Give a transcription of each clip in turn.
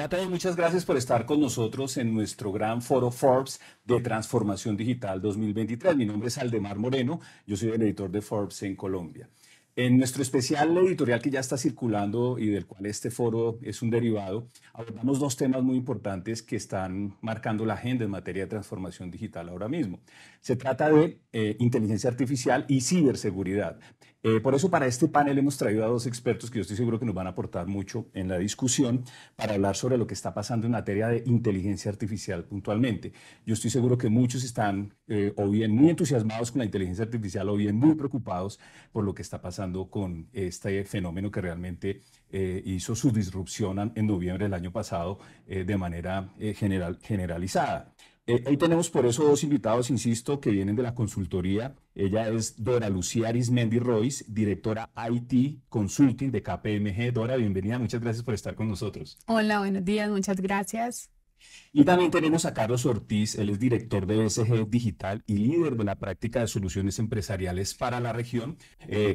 Natalie, muchas gracias por estar con nosotros en nuestro gran foro Forbes de Transformación Digital 2023. Mi nombre es Aldemar Moreno, yo soy el editor de Forbes en Colombia. En nuestro especial editorial que ya está circulando y del cual este foro es un derivado, abordamos dos temas muy importantes que están marcando la agenda en materia de transformación digital ahora mismo. Se trata de inteligencia artificial y ciberseguridad. Por eso para este panel hemos traído a dos expertos que yo estoy seguro que nos van a aportar mucho en la discusión para hablar sobre lo que está pasando en materia de inteligencia artificial puntualmente. Yo estoy seguro que muchos están o bien muy entusiasmados con la inteligencia artificial o bien muy preocupados por lo que está pasando con este fenómeno que realmente hizo su disrupción en noviembre del año pasado de manera generalizada. Hoy tenemos por eso dos invitados, insisto, que vienen de la consultoría. Ella es Dora Lucía Arizmendi Royce, directora IT Consulting de KPMG. Dora, bienvenida, muchas gracias por estar con nosotros. Hola, buenos días, muchas gracias. Y también tenemos a Carlos Ortiz, él es director de BCG Digital y líder de la práctica de soluciones empresariales para la región.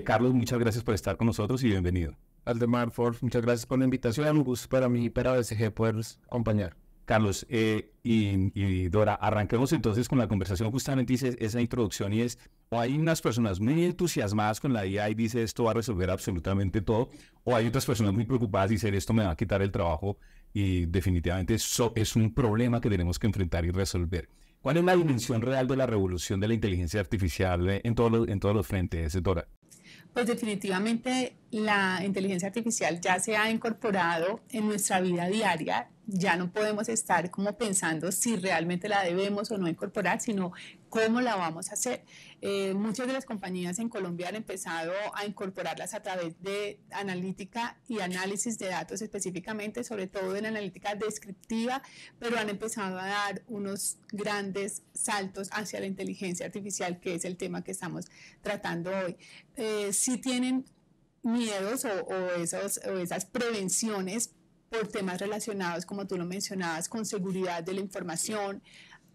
Carlos, muchas gracias por estar con nosotros y bienvenido. Aldemar, Forbes, muchas gracias por la invitación. Es un gusto para mí y para BCG poder acompañar. Carlos y Dora, arranquemos entonces con la conversación. Justamente hice esa introducción y es, o hay unas personas muy entusiasmadas con la IA y dice esto va a resolver absolutamente todo, o hay otras personas muy preocupadas y dicen esto me va a quitar el trabajo y definitivamente eso es un problema que tenemos que enfrentar y resolver. ¿Cuál es la dimensión real de la revolución de la inteligencia artificial en todos los frentes, Dora? Pues definitivamente la inteligencia artificial ya se ha incorporado en nuestra vida diaria. Ya no podemos estar como pensando si realmente la debemos o no incorporar, sino cómo la vamos a hacer. Muchas de las compañías en Colombia han empezado a incorporarlas a través de analítica y análisis de datos específicamente, sobre todo en analítica descriptiva, pero han empezado a dar unos grandes saltos hacia la inteligencia artificial, que es el tema que estamos tratando hoy. Si tienen miedos o esas prevenciones por temas relacionados, como tú lo mencionabas, con seguridad de la información,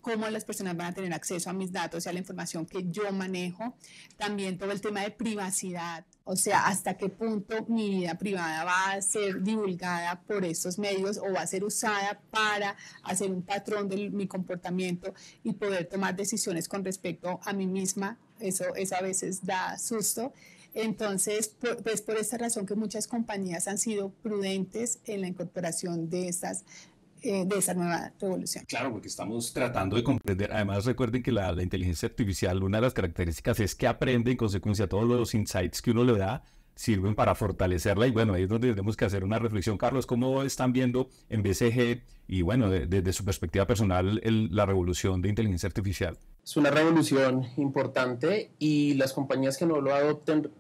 cómo las personas van a tener acceso a mis datos y a la información que yo manejo. También todo el tema de privacidad, o sea, hasta qué punto mi vida privada va a ser divulgada por estos medios o va a ser usada para hacer un patrón de mi comportamiento y poder tomar decisiones con respecto a mí misma. Eso a veces da susto. Entonces, pues por esta razón que muchas compañías han sido prudentes en la incorporación de esta nueva revolución. Claro, porque estamos tratando de comprender. Además, recuerden que la inteligencia artificial, una de las características es que aprende, en consecuencia, todos los insights que uno le da sirven para fortalecerla y bueno, ahí es donde tenemos que hacer una reflexión. Carlos, ¿cómo están viendo en BCG y bueno, desde su perspectiva personal la revolución de inteligencia artificial? Es una revolución importante y las compañías que no lo adopten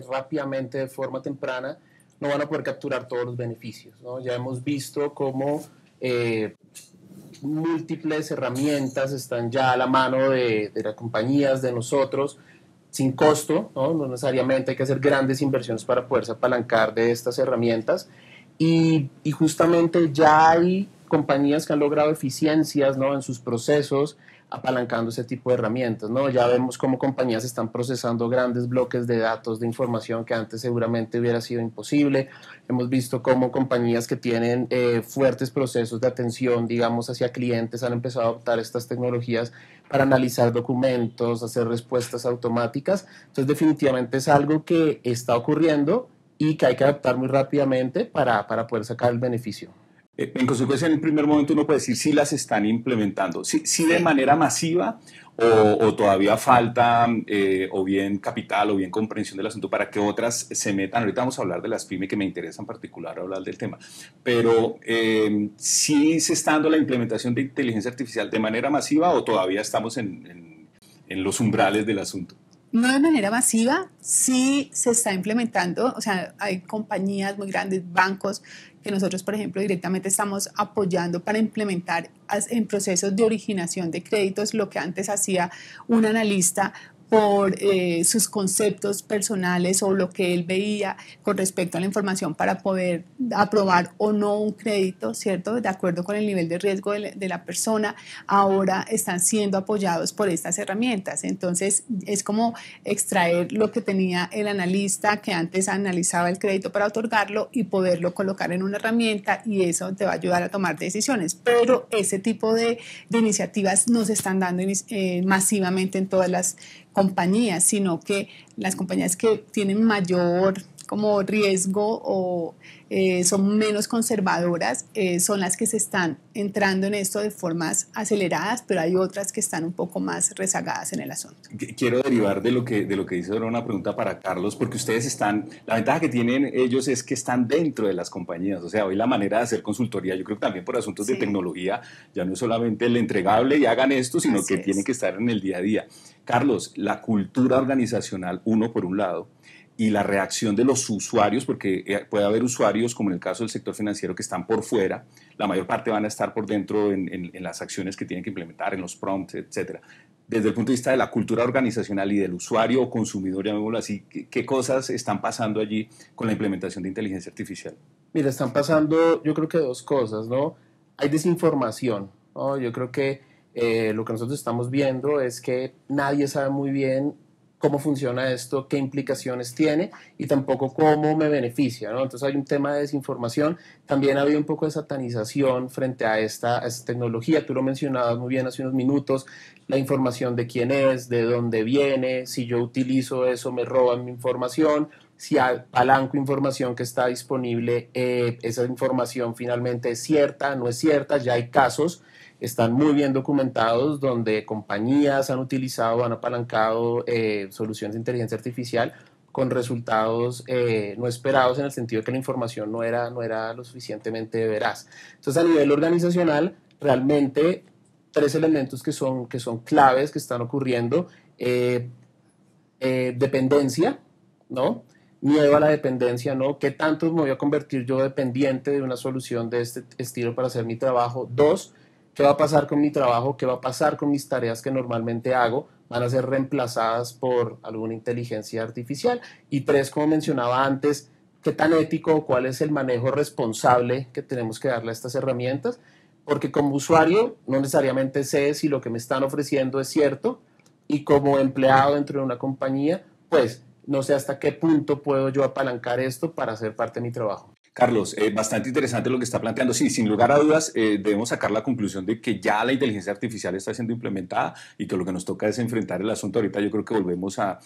rápidamente de forma temprana no van a poder capturar todos los beneficios, ¿no? Ya hemos visto cómo múltiples herramientas están ya a la mano de las compañías, de nosotros, sin costo, ¿no? No necesariamente hay que hacer grandes inversiones para poderse apalancar de estas herramientas y justamente ya hay compañías que han logrado eficiencias, ¿no?, en sus procesos apalancando ese tipo de herramientas, ¿no? Ya vemos cómo compañías están procesando grandes bloques de datos, de información que antes seguramente hubiera sido imposible. Hemos visto cómo compañías que tienen fuertes procesos de atención, digamos, hacia clientes han empezado a adoptar estas tecnologías para analizar documentos, hacer respuestas automáticas. Entonces, definitivamente es algo que está ocurriendo y que hay que adaptar muy rápidamente para poder sacar el beneficio. En consecuencia, en el primer momento uno puede decir si las están implementando, si de manera masiva o todavía falta o bien capital o bien comprensión del asunto para que otras se metan. Ahorita vamos a hablar de las pymes que me interesa en particular hablar del tema, pero si se está dando la implementación de inteligencia artificial de manera masiva o todavía estamos en los umbrales del asunto. No de manera masiva, sí se está implementando, o sea, hay compañías muy grandes, bancos, que nosotros, por ejemplo, directamente estamos apoyando para implementar en procesos de originación de créditos lo que antes hacía un analista por sus conceptos personales o lo que él veía con respecto a la información para poder aprobar o no un crédito, ¿cierto? De acuerdo con el nivel de riesgo de la persona, ahora están siendo apoyados por estas herramientas. Entonces, es como extraer lo que tenía el analista que antes analizaba el crédito para otorgarlo y poderlo colocar en una herramienta, y eso te va a ayudar a tomar decisiones. Pero ese tipo de iniciativas no se están dando masivamente en todas las compañías, sino que las compañías que tienen mayor como riesgo o son menos conservadoras, son las que se están entrando en esto de formas aceleradas, pero hay otras que están un poco más rezagadas en el asunto. Quiero derivar de lo que dice ahora una pregunta para Carlos, porque ustedes están, la ventaja que tienen ellos es que están dentro de las compañías, o sea, hoy la manera de hacer consultoría, yo creo que también por asuntos de tecnología, ya no es solamente el entregable y hagan esto, sino Así que tienen que estar en el día a día. Carlos, la cultura organizacional, uno por un lado, y la reacción de los usuarios, porque puede haber usuarios, como en el caso del sector financiero, que están por fuera, la mayor parte van a estar por dentro en las acciones que tienen que implementar, en los prompts, etcétera. Desde el punto de vista de la cultura organizacional y del usuario o consumidor, llamémoslo así, ¿qué cosas están pasando allí con la implementación de inteligencia artificial? Mira, están pasando, yo creo que dos cosas, ¿no? Hay desinformación, ¿no? Yo creo que lo que nosotros estamos viendo es que nadie sabe muy bien cómo funciona esto, qué implicaciones tiene y tampoco cómo me beneficia, ¿no? Entonces hay un tema de desinformación. También había un poco de satanización frente a esta tecnología. Tú lo mencionabas muy bien hace unos minutos, la información de quién es, de dónde viene, si yo utilizo eso me roban mi información, si apalanco información que está disponible, esa información finalmente es cierta, no es cierta. Ya hay casos, están muy bien documentados, donde compañías han utilizado, han apalancado soluciones de inteligencia artificial con resultados no esperados, en el sentido de que la información no era lo suficientemente veraz. Entonces, a nivel organizacional, realmente tres elementos que son claves que están ocurriendo: dependencia, ¿no? Miedo a la dependencia, ¿no? ¿Qué tanto me voy a convertir yo dependiente de una solución de este estilo para hacer mi trabajo? Dos, ¿qué va a pasar con mi trabajo? ¿Qué va a pasar con mis tareas que normalmente hago? ¿Van a ser reemplazadas por alguna inteligencia artificial? Y tres, como mencionaba antes, ¿qué tan ético, cuál es el manejo responsable que tenemos que darle a estas herramientas? Porque como usuario no necesariamente sé si lo que me están ofreciendo es cierto, y como empleado dentro de una compañía, pues no sé hasta qué punto puedo yo apalancar esto para hacer parte de mi trabajo. Carlos, bastante interesante lo que está planteando. Sí, sin lugar a dudas, debemos sacar la conclusión de que ya la inteligencia artificial está siendo implementada y que lo que nos toca es enfrentar el asunto. Ahorita yo creo que volvemos a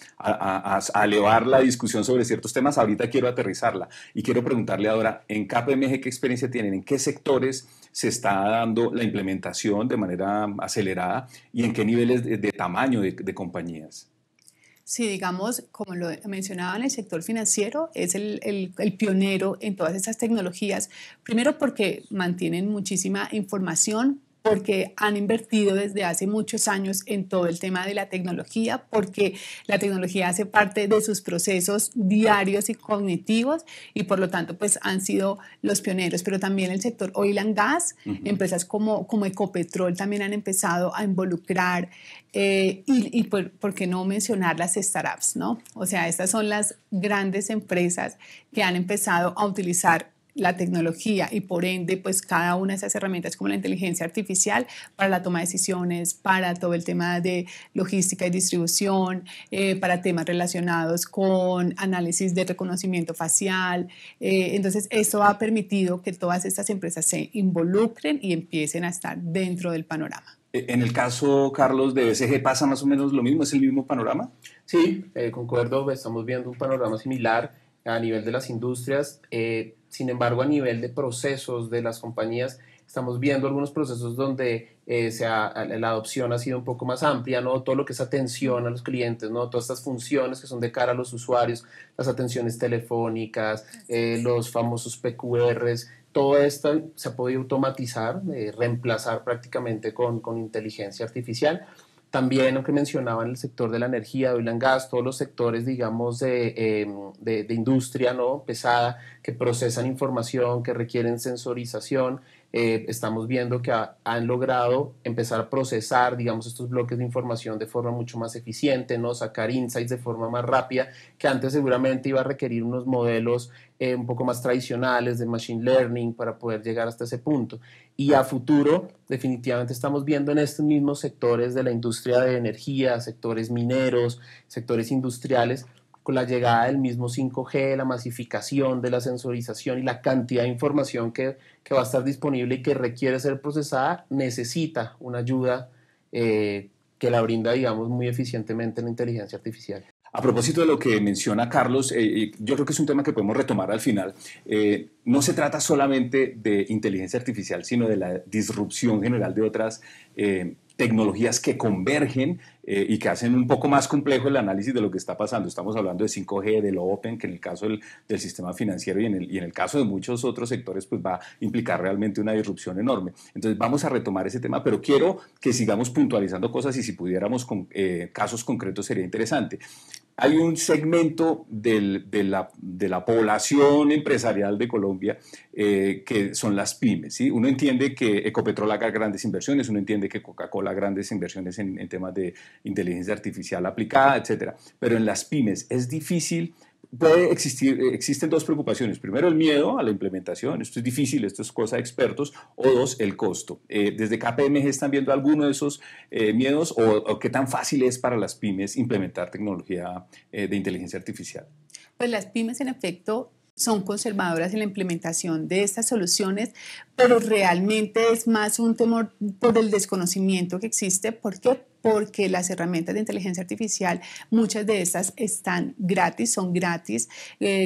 elevar la discusión sobre ciertos temas. Ahorita quiero aterrizarla y quiero preguntarle ahora, en KPMG, ¿qué experiencia tienen? ¿En qué sectores se está dando la implementación de manera acelerada y en qué niveles de tamaño de compañías? Sí, digamos, como lo mencionaba, en el sector financiero es el pionero en todas estas tecnologías, primero porque mantienen muchísima información, porque han invertido desde hace muchos años en todo el tema de la tecnología, porque la tecnología hace parte de sus procesos diarios y cognitivos, y por lo tanto pues han sido los pioneros. Pero también el sector oil and gas, empresas como Ecopetrol también han empezado a involucrar, y por qué no mencionar las startups, ¿no? O sea, estas son las grandes empresas que han empezado a utilizar la tecnología y por ende pues cada una de esas herramientas como la inteligencia artificial para la toma de decisiones, para todo el tema de logística y distribución, para temas relacionados con análisis de reconocimiento facial. Entonces esto ha permitido que todas estas empresas se involucren y empiecen a estar dentro del panorama. En el caso, Carlos, de BCG, ¿pasa más o menos lo mismo? ¿Es el mismo panorama? Sí, concuerdo, estamos viendo un panorama similar a nivel de las industrias. Sin embargo, a nivel de procesos de las compañías, estamos viendo algunos procesos donde la adopción ha sido un poco más amplia, ¿no? Todo lo que es atención a los clientes, ¿no? Todas estas funciones que son de cara a los usuarios, las atenciones telefónicas, los famosos PQRs, todo esto se ha podido automatizar, reemplazar prácticamente con inteligencia artificial. También lo que mencionaban, el sector de la energía, de oil and gas, todos los sectores, digamos, de industria, ¿no?, pesada, que procesan información, que requieren sensorización, estamos viendo que han logrado empezar a procesar, digamos, estos bloques de información de forma mucho más eficiente, ¿no? Sacar insights de forma más rápida, que antes seguramente iba a requerir unos modelos un poco más tradicionales de machine learning para poder llegar hasta ese punto. Y a futuro, definitivamente estamos viendo en estos mismos sectores de la industria de energía, sectores mineros, sectores industriales, con la llegada del mismo 5G, la masificación de la sensorización y la cantidad de información que va a estar disponible y que requiere ser procesada, necesita una ayuda que la brinda, digamos, muy eficientemente la inteligencia artificial. A propósito de lo que menciona Carlos, yo creo que es un tema que podemos retomar al final. No se trata solamente de inteligencia artificial, sino de la disrupción general de otras tecnologías que convergen y que hacen un poco más complejo el análisis de lo que está pasando. Estamos hablando de 5G, de lo Open, que en el caso del sistema financiero y en el caso de muchos otros sectores, pues va a implicar realmente una disrupción enorme. Entonces vamos a retomar ese tema, pero quiero que sigamos puntualizando cosas y si pudiéramos con casos concretos sería interesante. Hay un segmento de la población empresarial de Colombia que son las pymes, ¿sí? Uno entiende que Ecopetrol haga grandes inversiones, uno entiende que Coca-Cola haga grandes inversiones en temas de inteligencia artificial aplicada, etcétera. Pero en las pymes es difícil. Existen dos preocupaciones. Primero, el miedo a la implementación. Esto es difícil, esto es cosa de expertos. O dos, el costo. ¿Desde KPMG están viendo alguno de esos miedos o qué tan fácil es para las pymes implementar tecnología de inteligencia artificial? Pues las pymes, en efecto, son conservadoras en la implementación de estas soluciones, pero realmente es más un temor por el desconocimiento que existe. ¿Por qué? Porque las herramientas de inteligencia artificial, muchas de estas están gratis, son gratis,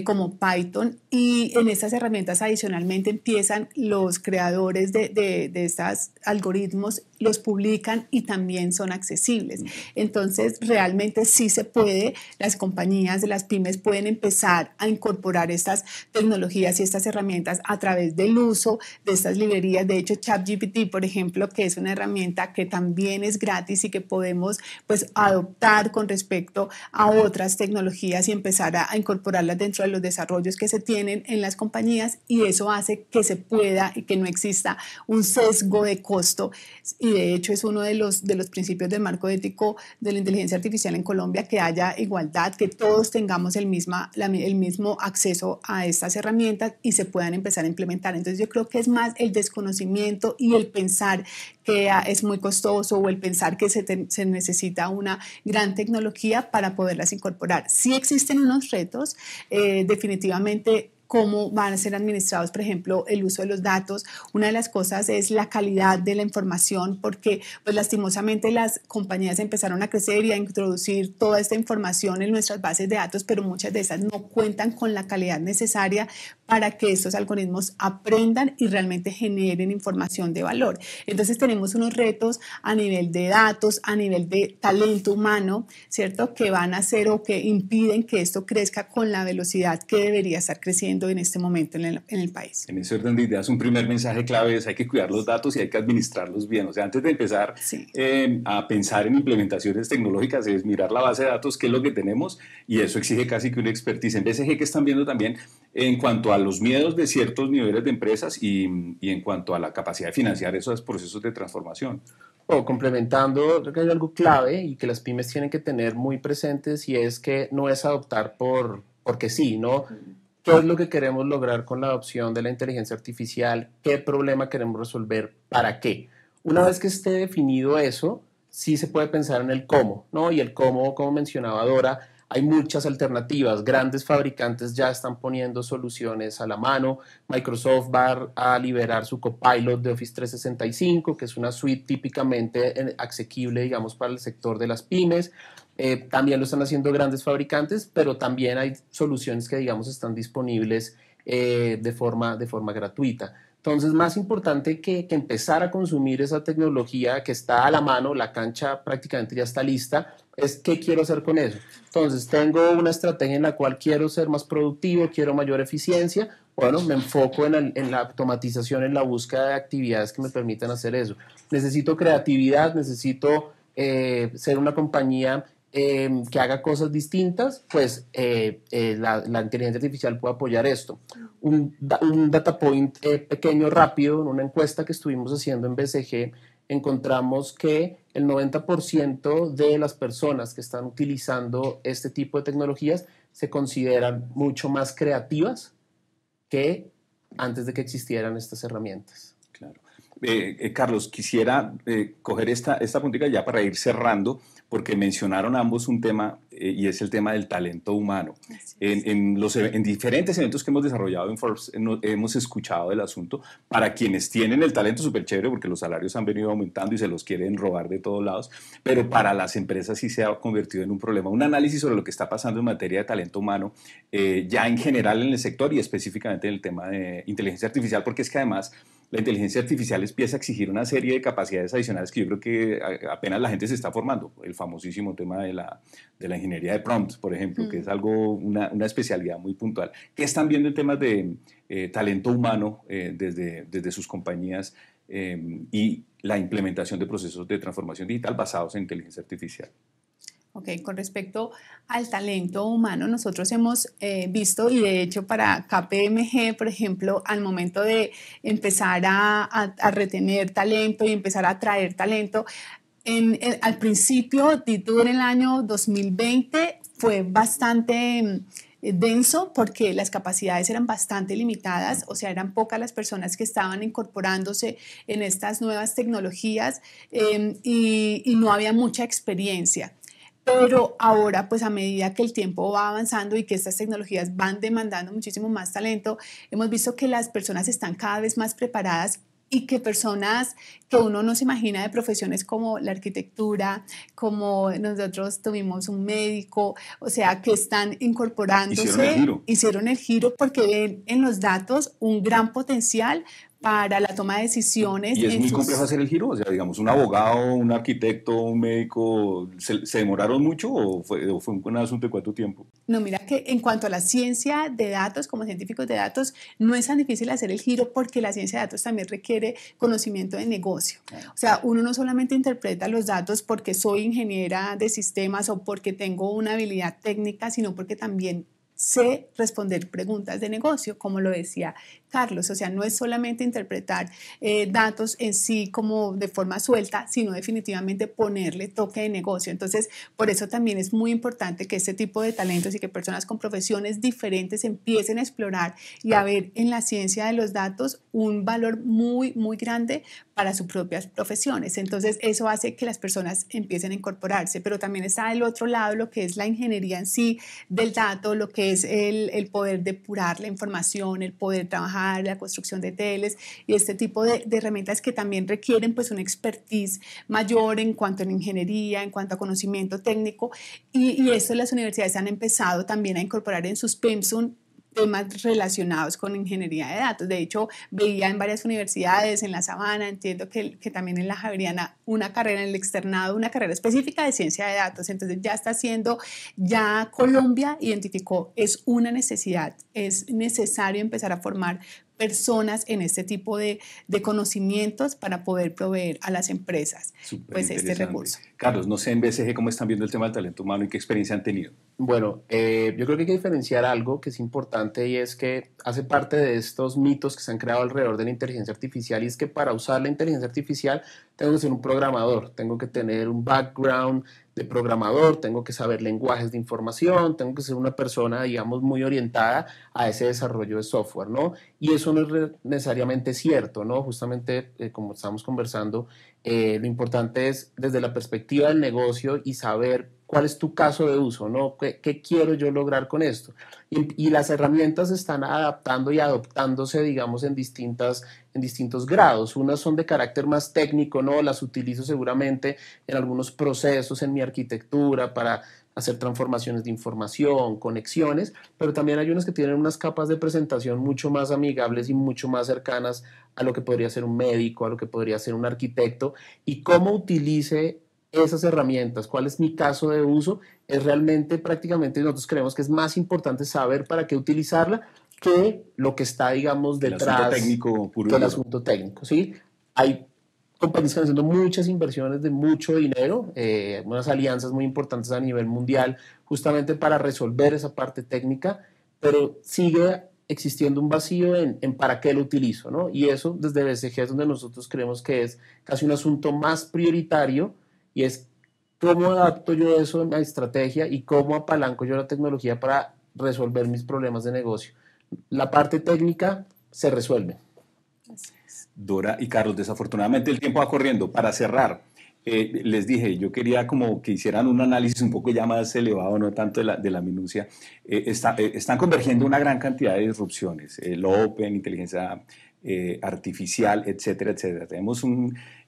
como Python, y en estas herramientas adicionalmente empiezan los creadores de estos algoritmos, los publican y también son accesibles. Entonces, realmente sí se puede, las compañías de las pymes pueden empezar a incorporar estas tecnologías y estas herramientas a través del uso de estas librerías. De hecho, ChatGPT, por ejemplo, que es una herramienta que también es gratis y que podemos pues adoptar con respecto a otras tecnologías y empezar a incorporarlas dentro de los desarrollos que se tienen en las compañías, y eso hace que se pueda y que no exista un sesgo de costo, y de hecho es uno de los principios del marco ético de la inteligencia artificial en Colombia, que haya igualdad, que todos tengamos el mismo acceso a estas herramientas y se puedan empezar a implementar. Entonces yo creo que es más el desconocimiento y el pensar que es muy costoso o el pensar que se necesita una gran tecnología para poderlas incorporar. Sí existen unos retos, definitivamente. Cómo van a ser administrados, por ejemplo, el uso de los datos. Una de las cosas es la calidad de la información, porque pues lastimosamente las compañías empezaron a crecer y a introducir toda esta información en nuestras bases de datos, pero muchas de esas no cuentan con la calidad necesaria para que estos algoritmos aprendan y realmente generen información de valor. Entonces tenemos unos retos a nivel de datos, a nivel de talento humano, ¿cierto?, que van a hacer o que impiden que esto crezca con la velocidad que debería estar creciendo en este momento en el país. En ese orden de ideas, un primer mensaje clave es: hay que cuidar los datos y hay que administrarlos bien. O sea, antes de empezar a pensar en implementaciones tecnológicas, es mirar la base de datos, qué es lo que tenemos, y eso exige casi que una expertise. En BCG, que están viendo también en cuanto a los miedos de ciertos niveles de empresas y en cuanto a la capacidad de financiar esos procesos de transformación. Complementando, creo que hay algo clave y que las pymes tienen que tener muy presentes, y es que no es adoptar porque sí, ¿no? ¿Qué es lo que queremos lograr con la adopción de la inteligencia artificial? ¿Qué problema queremos resolver? ¿Para qué? Una vez que esté definido eso, sí se puede pensar en el cómo, ¿no? Y el cómo, como mencionaba Dora, hay muchas alternativas. Grandes fabricantes ya están poniendo soluciones a la mano. Microsoft va a liberar su Copilot de Office 365, que es una suite típicamente asequible, digamos, para el sector de las pymes. También lo están haciendo grandes fabricantes, pero también hay soluciones que, digamos, están disponibles de forma gratuita. Entonces, más importante que empezar a consumir esa tecnología que está a la mano, la cancha prácticamente ya está lista, es qué quiero hacer con eso. Entonces, tengo una estrategia en la cual quiero ser más productivo, quiero mayor eficiencia. Bueno, me enfoco en la automatización, en la búsqueda de actividades que me permitan hacer eso. Necesito creatividad, necesito ser una compañía que haga cosas distintas, pues la inteligencia artificial puede apoyar esto. Un data point pequeño, rápido, en una encuesta que estuvimos haciendo en BCG, encontramos que el 90% de las personas que están utilizando este tipo de tecnologías se consideran mucho más creativas que antes de que existieran estas herramientas. Claro. Carlos, quisiera coger esta puntica ya para ir cerrando, porque mencionaron ambos un tema y es el tema del talento humano. En diferentes eventos que hemos desarrollado en Forbes hemos escuchado del asunto. Para quienes tienen el talento, súper chévere, porque los salarios han venido aumentando y se los quieren robar de todos lados, pero para las empresas sí se ha convertido en un problema. Un análisis sobre lo que está pasando en materia de talento humano, ya en general en el sector y específicamente en el tema de inteligencia artificial, porque es que además la inteligencia artificial empieza a exigir una serie de capacidades adicionales que yo creo que apenas la gente se está formando. El famosísimo tema de la ingeniería de prompts, por ejemplo, que es algo, una especialidad muy puntual. ¿Qué están viendo en temas de talento humano desde sus compañías y la implementación de procesos de transformación digital basados en inteligencia artificial? Ok, con respecto al talento humano, nosotros hemos visto, y de hecho para KPMG, por ejemplo, al momento de empezar a retener talento y empezar a atraer talento, al principio, en el año 2020, fue bastante denso porque las capacidades eran bastante limitadas, o sea, eran pocas las personas que estaban incorporándose en estas nuevas tecnologías y no había mucha experiencia. Pero ahora, pues a medida que el tiempo va avanzando y que estas tecnologías van demandando muchísimo más talento, hemos visto que las personas están cada vez más preparadas y que personas que uno no se imagina de profesiones como la arquitectura, como nosotros tuvimos un médico, o sea, que están incorporándose, hicieron el giro porque ven en los datos un gran potencial para la toma de decisiones. Y es muy complejo hacer el giro, o sea, digamos, un abogado, un arquitecto, un médico, ¿se demoraron mucho o fue un asunto de cuánto tiempo? No, mira que en cuanto a la ciencia de datos, como científicos de datos, no es tan difícil hacer el giro porque la ciencia de datos también requiere conocimiento de negocio. O sea, uno no solamente interpreta los datos porque soy ingeniera de sistemas o porque tengo una habilidad técnica, sino porque también sé responder preguntas de negocio, como lo decía Carlos. O sea, no es solamente interpretar datos en sí como de forma suelta, sino definitivamente ponerle toque de negocio. Entonces, por eso también es muy importante que este tipo de talentos y que personas con profesiones diferentes empiecen a explorar y a ver en la ciencia de los datos un valor muy, muy grande para sus propias profesiones. Entonces, eso hace que las personas empiecen a incorporarse, pero también está del otro lado lo que es la ingeniería en sí del dato, lo que es el poder depurar la información, el poder trabajar la construcción de teles y este tipo de herramientas que también requieren pues una expertise mayor en cuanto a ingeniería, en cuanto a conocimiento técnico y esto las universidades han empezado también a incorporar en sus pensum temas relacionados con ingeniería de datos. De hecho, veía en varias universidades, en la Sabana, entiendo que también en la Javeriana, una carrera en el externado, una carrera específica de ciencia de datos. Entonces ya está haciendo, ya Colombia identificó, es una necesidad, es necesario empezar a formar personas en este tipo de conocimientos para poder proveer a las empresas pues este recurso. Carlos, no sé en BCG cómo están viendo el tema del talento humano y qué experiencia han tenido. Bueno, yo creo que hay que diferenciar algo que es importante y es que hace parte de estos mitos que se han creado alrededor de la inteligencia artificial y es que para usar la inteligencia artificial tengo que ser un programador, tengo que tener un background de programador, tengo que saber lenguajes de información, tengo que ser una persona, digamos, muy orientada a ese desarrollo de software, ¿no? Y eso no es necesariamente cierto, ¿no? Justamente, como estamos conversando, lo importante es desde la perspectiva del negocio y saber cuál es tu caso de uso, ¿no? ¿Qué quiero yo lograr con esto? Y las herramientas se están adaptando y adoptándose, digamos, en distintos grados. Unas son de carácter más técnico, ¿no? Las utilizo seguramente en algunos procesos en mi arquitectura para hacer transformaciones de información, conexiones, pero también hay unas que tienen unas capas de presentación mucho más amigables y mucho más cercanas a lo que podría ser un médico, a lo que podría ser un arquitecto, y cómo utilice esas herramientas, cuál es mi caso de uso, es realmente prácticamente nosotros creemos que es más importante saber para qué utilizarla que lo que está, digamos, detrás del asunto técnico puro. Del asunto técnico, ¿sí? Hay compañías que están haciendo muchas inversiones de mucho dinero, unas alianzas muy importantes a nivel mundial, justamente para resolver esa parte técnica, pero sigue existiendo un vacío en para qué lo utilizo, ¿no? Y eso desde BCG es donde nosotros creemos que es casi un asunto más prioritario, y es cómo adapto yo eso a mi estrategia y cómo apalanco yo la tecnología para resolver mis problemas de negocio. La parte técnica se resuelve. Dora y Carlos, desafortunadamente el tiempo va corriendo. Para cerrar, les dije, yo quería como que hicieran un análisis un poco ya más elevado, no tanto de la minucia. Están convergiendo una gran cantidad de disrupciones, lo open, inteligencia artificial, etcétera, etcétera.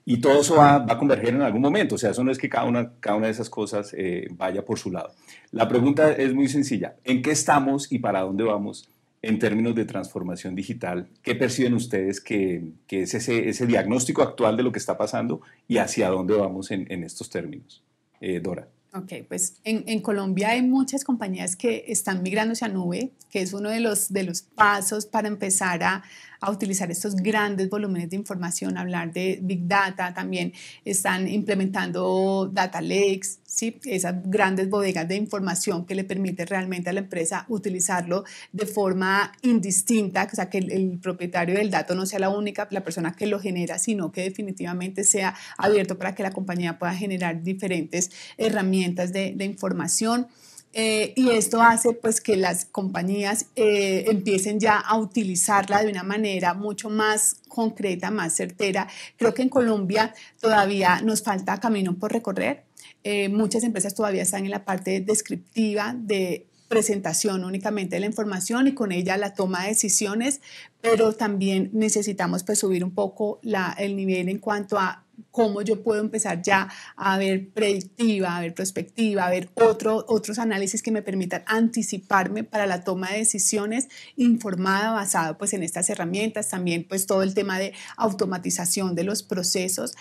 Y todo eso va a converger en algún momento, o sea, eso no es que cada una de esas cosas vaya por su lado. La pregunta es muy sencilla, ¿en qué estamos y para dónde vamos en términos de transformación digital? ¿Qué perciben ustedes que es ese diagnóstico actual de lo que está pasando y hacia dónde vamos en estos términos? Dora. Ok, pues en Colombia hay muchas compañías que están migrando hacia nube, que es uno de los pasos para empezar a utilizar estos grandes volúmenes de información, hablar de Big Data. También están implementando Data Lakes, ¿sí? Esas grandes bodegas de información que le permite realmente a la empresa utilizarlo de forma indistinta, o sea, que el propietario del dato no sea la persona que lo genera, sino que definitivamente sea abierto para que la compañía pueda generar diferentes herramientas de información. Y esto hace pues que las compañías empiecen ya a utilizarla de una manera mucho más concreta, más certera. Creo que en Colombia todavía nos falta camino por recorrer. Muchas empresas todavía están en la parte descriptiva de presentación únicamente de la información y con ella la toma de decisiones, pero también necesitamos pues subir un poco el nivel en cuanto a cómo yo puedo empezar ya a ver predictiva, a ver prospectiva, a ver otros análisis que me permitan anticiparme para la toma de decisiones informada, basada pues en estas herramientas. También pues todo el tema de automatización de los procesos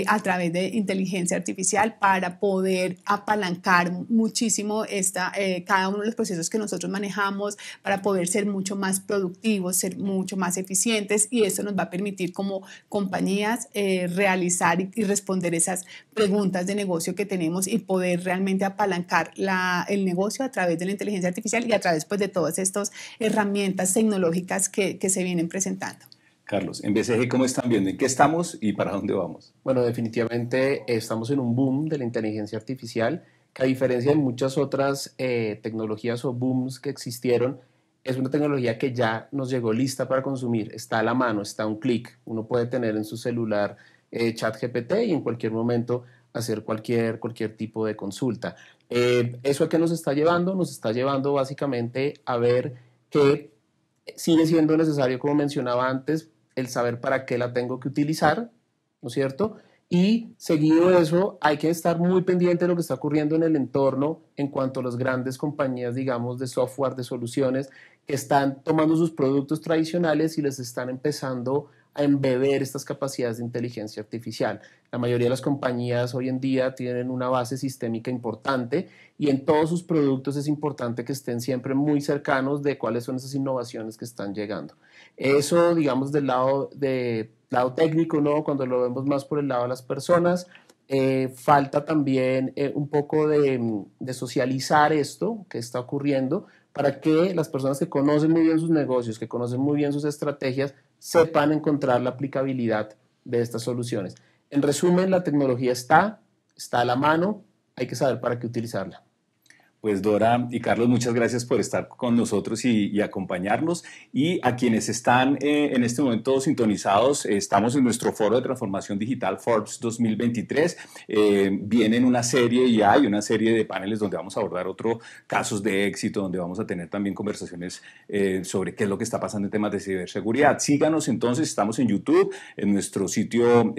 a través de inteligencia artificial para poder apalancar muchísimo cada uno de los procesos que nosotros manejamos para poder ser mucho más productivos, ser mucho más eficientes, y esto nos va a permitir como compañías realizar y responder esas preguntas de negocio que tenemos y poder realmente apalancar el negocio a través de la inteligencia artificial y a través pues, de todas estas herramientas tecnológicas que se vienen presentando. Carlos, en BCG, ¿cómo están viendo? ¿En qué estamos y para dónde vamos? Bueno, definitivamente estamos en un boom de la inteligencia artificial, que a diferencia de muchas otras tecnologías o booms que existieron, es una tecnología que ya nos llegó lista para consumir, está a la mano, está a un clic. Uno puede tener en su celular ChatGPT y en cualquier momento hacer cualquier tipo de consulta. ¿Eso a qué nos está llevando? Nos está llevando básicamente a ver que sigue siendo necesario, como mencionaba antes, el saber para qué la tengo que utilizar, ¿no es cierto? Y seguido de eso, hay que estar muy pendiente de lo que está ocurriendo en el entorno en cuanto a las grandes compañías, digamos, de software, de soluciones, que están tomando sus productos tradicionales y les están empezando a embeber estas capacidades de inteligencia artificial. La mayoría de las compañías hoy en día tienen una base sistémica importante y en todos sus productos es importante que estén siempre muy cercanos de cuáles son esas innovaciones que están llegando. Eso, digamos, del lado técnico, ¿no? Cuando lo vemos más por el lado de las personas, falta también un poco de socializar esto que está ocurriendo para que las personas que conocen muy bien sus negocios, que conocen muy bien sus estrategias, sepan encontrar la aplicabilidad de estas soluciones. En resumen, la tecnología está a la mano, hay que saber para qué utilizarla. Pues Dora y Carlos, muchas gracias por estar con nosotros y acompañarnos. Y a quienes están en este momento sintonizados, estamos en nuestro foro de transformación digital Forbes 2023. Vienen una serie y hay una serie de paneles donde vamos a abordar otros casos de éxito, donde vamos a tener también conversaciones sobre qué es lo que está pasando en temas de ciberseguridad. Síganos entonces, estamos en YouTube, en nuestro sitio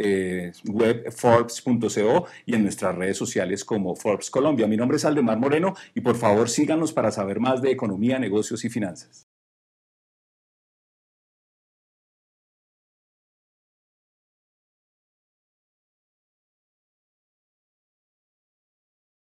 web forbes.co y en nuestras redes sociales como Forbes Colombia. Mi nombre es Aldemar Moreno. Y por favor síganos para saber más de economía, negocios y finanzas.